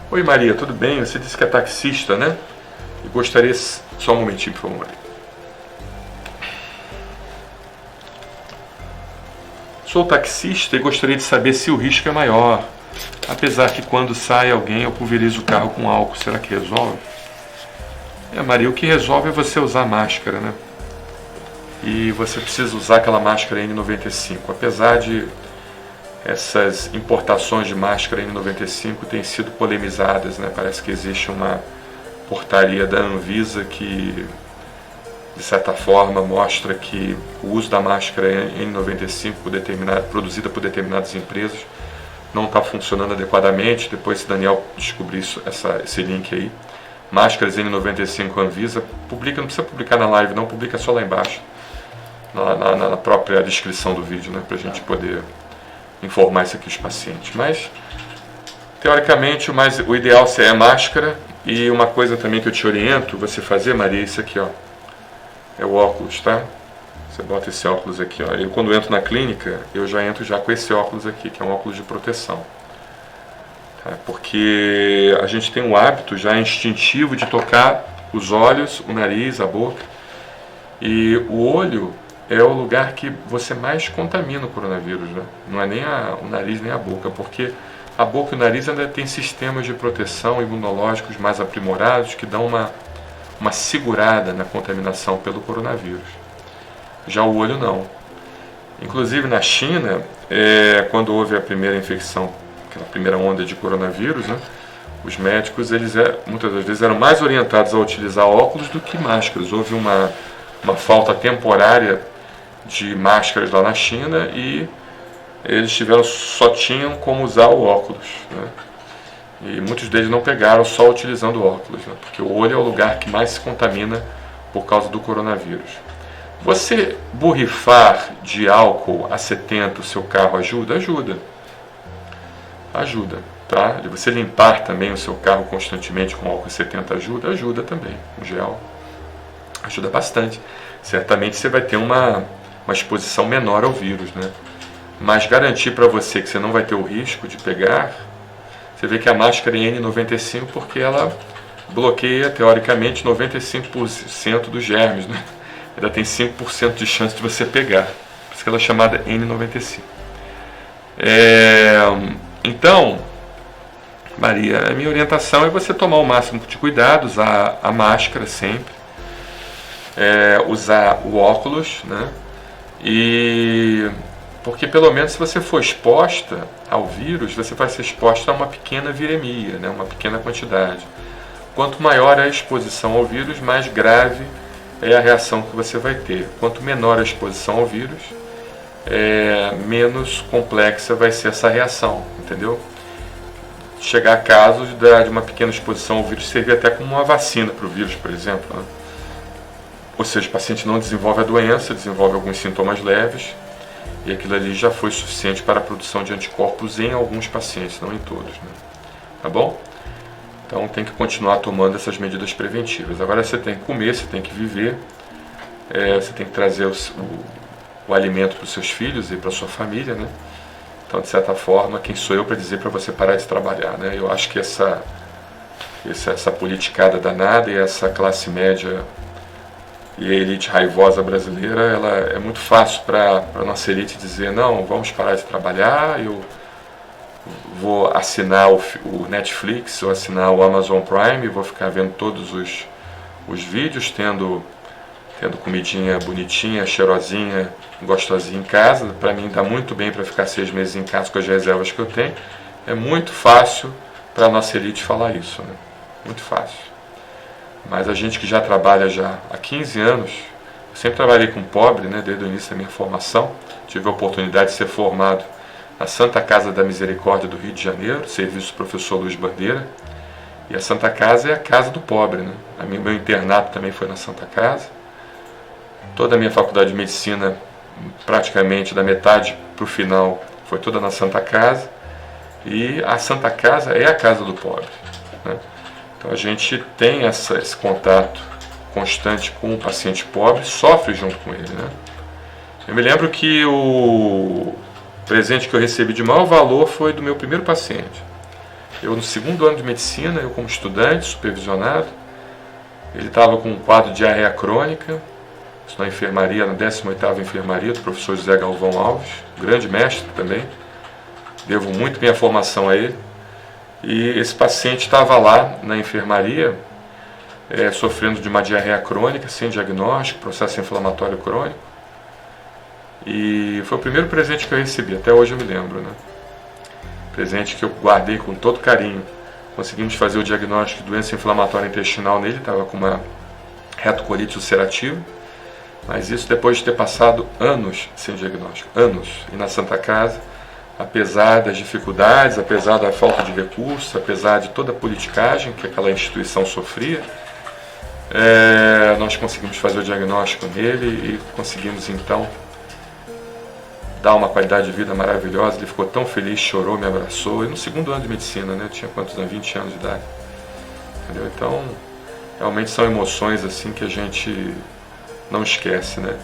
Oi Maria, tudo bem? Você disse que é taxista, né? E gostaria... Só um momentinho, por favor, Maria. Sou taxista e gostaria de saber se o risco é maior. Apesar que quando sai alguém eu pulverizo o carro com álcool. Será que resolve? Maria, o que resolve é você usar máscara, né? E você precisa usar aquela máscara N95. Apesar de essas importações de máscara N95 terem sido polemizadas, né? Parece que existe uma portaria da Anvisa que, de certa forma, mostra que o uso da máscara N95 produzida por determinadas empresas não está funcionando adequadamente. Depois, se Daniel descobrir esse link aí, máscaras N95 Anvisa, publica, não precisa publicar na live, não, publica só lá embaixo, na própria descrição do vídeo, né, para a gente poder informar isso aqui os pacientes. Mas, teoricamente, o ideal é a máscara. E uma coisa também que eu te oriento você fazer, Maria, isso aqui, ó, é o óculos, tá? Você bota esse óculos aqui, ó. Eu, quando entro na clínica, eu já entro já com esse óculos aqui, que é um óculos de proteção. Tá? Porque a gente tem um hábito já instintivo de tocar os olhos, o nariz, a boca. E o olho é o lugar que você mais contamina o coronavírus, né? Não é nem o nariz nem a boca, porque a boca e o nariz ainda tem sistemas de proteção imunológicos mais aprimorados que dão uma segurada na contaminação pelo coronavírus. Já o olho não. Inclusive na China, quando houve a primeira infecção, aquela primeira onda de coronavírus, né, os médicos muitas das vezes eram mais orientados a utilizar óculos do que máscaras. Houve uma falta temporária de máscaras lá na China e eles só tinham como usar o óculos, né? E muitos deles não pegaram só utilizando o óculos, né? Porque o olho é o lugar que mais se contamina por causa do coronavírus. Você borrifar de álcool a 70 o seu carro ajuda? Ajuda, tá? E você limpar também o seu carro constantemente com álcool 70 ajuda também. O gel ajuda bastante. Certamente você vai ter uma exposição menor ao vírus, né? Mas garantir para você que você não vai ter o risco de pegar, você vê que a máscara é N95 porque ela bloqueia, teoricamente, 95% dos germes, né? Ainda tem 5% de chance de você pegar. Por isso que ela é chamada N95. Então, Maria, a minha orientação é você tomar o máximo de cuidado, usar a máscara sempre, usar o óculos, né? Porque pelo menos se você for exposta ao vírus, você vai ser exposta a uma pequena viremia, né? Uma pequena quantidade. Quanto maior a exposição ao vírus, mais grave é a reação que você vai ter. Quanto menor a exposição ao vírus, menos complexa vai ser essa reação, entendeu? Chegar a casos de uma pequena exposição ao vírus servir até como uma vacina para o vírus, por exemplo, né? Ou seja, o paciente não desenvolve a doença, desenvolve alguns sintomas leves, e aquilo ali já foi suficiente para a produção de anticorpos em alguns pacientes, não em todos, né? Tá bom? Então tem que continuar tomando essas medidas preventivas. Agora você tem que comer, você tem que viver, você tem que trazer o alimento para os seus filhos e para a sua família, né? Então, de certa forma, quem sou eu para dizer para você parar de trabalhar, né? Eu acho que essa politicada danada e essa classe média e a elite raivosa brasileira, ela é muito fácil para a nossa elite dizer: não, vamos parar de trabalhar, eu vou assinar o Netflix ou assinar o Amazon Prime e vou ficar vendo todos os vídeos, tendo comidinha bonitinha, cheirosinha, gostosinha em casa. Para mim dá muito bem para ficar 6 meses em casa com as reservas que eu tenho. É muito fácil para a nossa elite falar isso, né? Muito fácil. Mas a gente que já trabalha já há 15 anos, eu sempre trabalhei com pobre, né, desde o início da minha formação. Tive a oportunidade de ser formado na Santa Casa da Misericórdia do Rio de Janeiro, serviço do professor Luiz Bandeira. E a Santa Casa é a casa do pobre, né? Meu internato também foi na Santa Casa. Toda a minha faculdade de medicina, praticamente da metade para o final, foi toda na Santa Casa. E a Santa Casa é a casa do pobre, né? Então a gente tem esse contato constante com o paciente pobre, sofre junto com ele, né? Eu me lembro que o presente que eu recebi de maior valor foi do meu primeiro paciente. Eu no segundo ano de medicina, eu como estudante, supervisionado, ele estava com um quadro de diarreia crônica, isso na enfermaria, na 18ª enfermaria, do professor José Galvão Alves, grande mestre também, devo muito minha formação a ele, e esse paciente estava lá na enfermaria, sofrendo de uma diarreia crônica, sem diagnóstico, processo inflamatório crônico, e foi o primeiro presente que eu recebi, até hoje eu me lembro, né? Presente que eu guardei com todo carinho. Conseguimos fazer o diagnóstico de doença inflamatória intestinal nele, estava com uma retocolite ulcerativa, mas isso depois de ter passado anos sem diagnóstico, anos, e na Santa Casa, apesar das dificuldades, apesar da falta de recursos, apesar de toda a politicagem que aquela instituição sofria, nós conseguimos fazer o diagnóstico nele e conseguimos então dar uma qualidade de vida maravilhosa. Ele ficou tão feliz, chorou, me abraçou. E no segundo ano de medicina, né? Eu tinha quantos anos? 20 anos de idade. Entendeu? Então, realmente são emoções assim que a gente não esquece, né?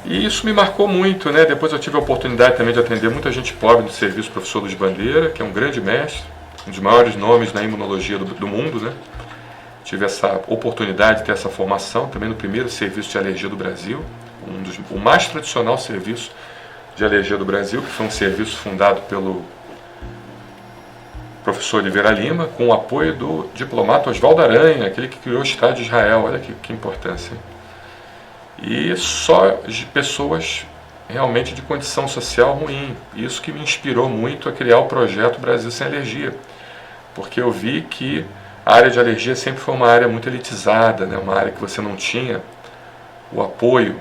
E isso me marcou muito, né? Depois eu tive a oportunidade também de atender muita gente pobre no serviço, o professor Luiz Bandeira, que é um grande mestre, um dos maiores nomes na imunologia do mundo, né? Tive essa oportunidade de ter essa formação também no primeiro serviço de alergia do Brasil, o mais tradicional serviço de alergia do Brasil, que foi um serviço fundado pelo professor Oliveira Lima, com o apoio do diplomata Oswaldo Aranha, aquele que criou o Estado de Israel. Olha que importância. E só de pessoas realmente de condição social ruim. Isso que me inspirou muito a criar o projeto Brasil Sem Alergia, porque eu vi que a área de alergia sempre foi uma área muito elitizada, né? Uma área que você não tinha o apoio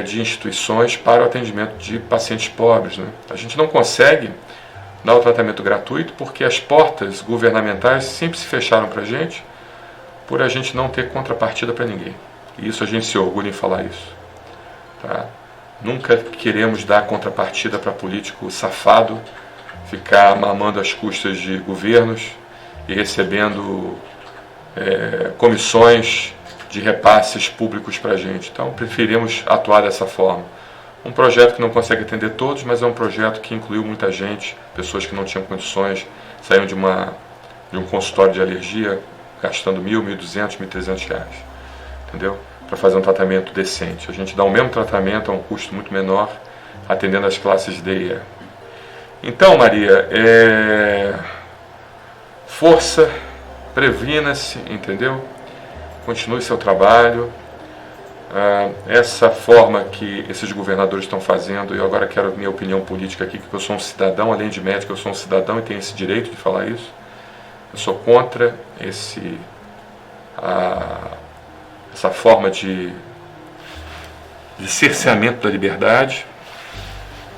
de instituições para o atendimento de pacientes pobres, né? A gente não consegue dar o tratamento gratuito porque as portas governamentais sempre se fecharam para a gente, por a gente não ter contrapartida para ninguém. E isso a gente se orgulha em falar isso. Tá? Nunca queremos dar contrapartida para político safado, ficar mamando às custas de governos e recebendo comissões de repasses públicos para a gente. Então, preferimos atuar dessa forma. Um projeto que não consegue atender todos, mas é um projeto que incluiu muita gente, pessoas que não tinham condições, saíram de um consultório de alergia gastando R$1.000, R$1.200, R$1.300, entendeu? Para fazer um tratamento decente. A gente dá o mesmo tratamento a um custo muito menor, atendendo as classes D e E. Então, Maria, força, previna-se, entendeu? Continue seu trabalho. Essa forma que esses governadores estão fazendo, eu agora quero minha opinião política aqui, que eu sou um cidadão, além de médico, eu sou um cidadão e tenho esse direito de falar isso. Eu sou contra essa forma de cerceamento da liberdade.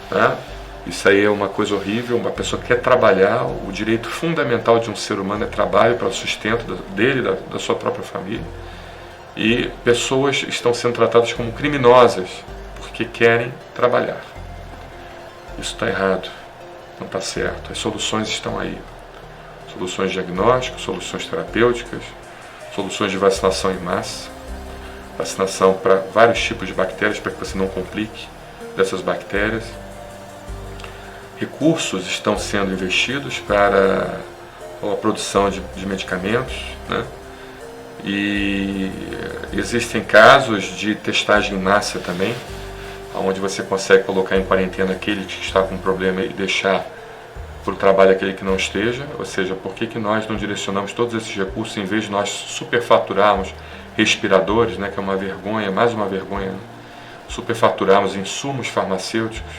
Tá? Isso aí é uma coisa horrível. Uma pessoa que quer trabalhar, o direito fundamental de um ser humano é trabalho para o sustento dele, da sua própria família. E pessoas estão sendo tratadas como criminosas porque querem trabalhar. Isso está errado, não está certo. As soluções estão aí. Soluções de diagnóstico, soluções terapêuticas, soluções de vacinação em massa, vacinação para vários tipos de bactérias para que você não complique dessas bactérias. Recursos estão sendo investidos para a produção de medicamentos, né? E existem casos de testagem em massa também, onde você consegue colocar em quarentena aquele que está com problema e deixar para o trabalho aquele que não esteja. Ou seja, por que nós não direcionamos todos esses recursos, em vez de nós superfaturarmos respiradores, né, que é uma vergonha, mais uma vergonha, né? Superfaturarmos insumos farmacêuticos,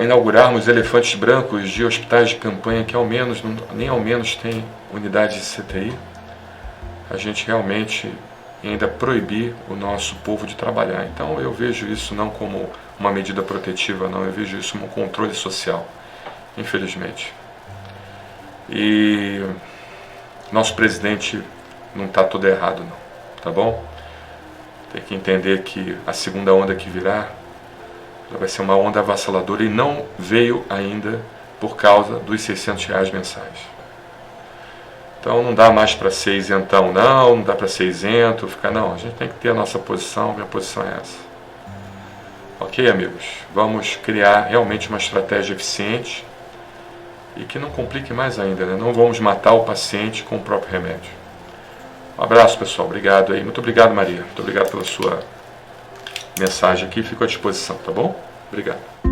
inaugurarmos elefantes brancos de hospitais de campanha que nem ao menos tem unidade de CTI, a gente realmente ainda proibir o nosso povo de trabalhar. Então eu vejo isso não como uma medida protetiva, não, eu vejo isso como um controle social, infelizmente. E nosso presidente não está todo errado, não, tá bom? Tem que entender que a segunda onda que virá, ela vai ser uma onda avassaladora e não veio ainda por causa dos R$600 mensais. Então não dá mais para ser isentão, não dá para ser isento, não, a gente tem que ter a nossa posição, minha posição é essa. Ok, amigos? Vamos criar realmente uma estratégia eficiente e que não complique mais ainda, né? Não vamos matar o paciente com o próprio remédio. Um abraço, pessoal. Obrigado aí. Muito obrigado, Maria. Muito obrigado pela sua mensagem aqui. Fico à disposição, tá bom? Obrigado.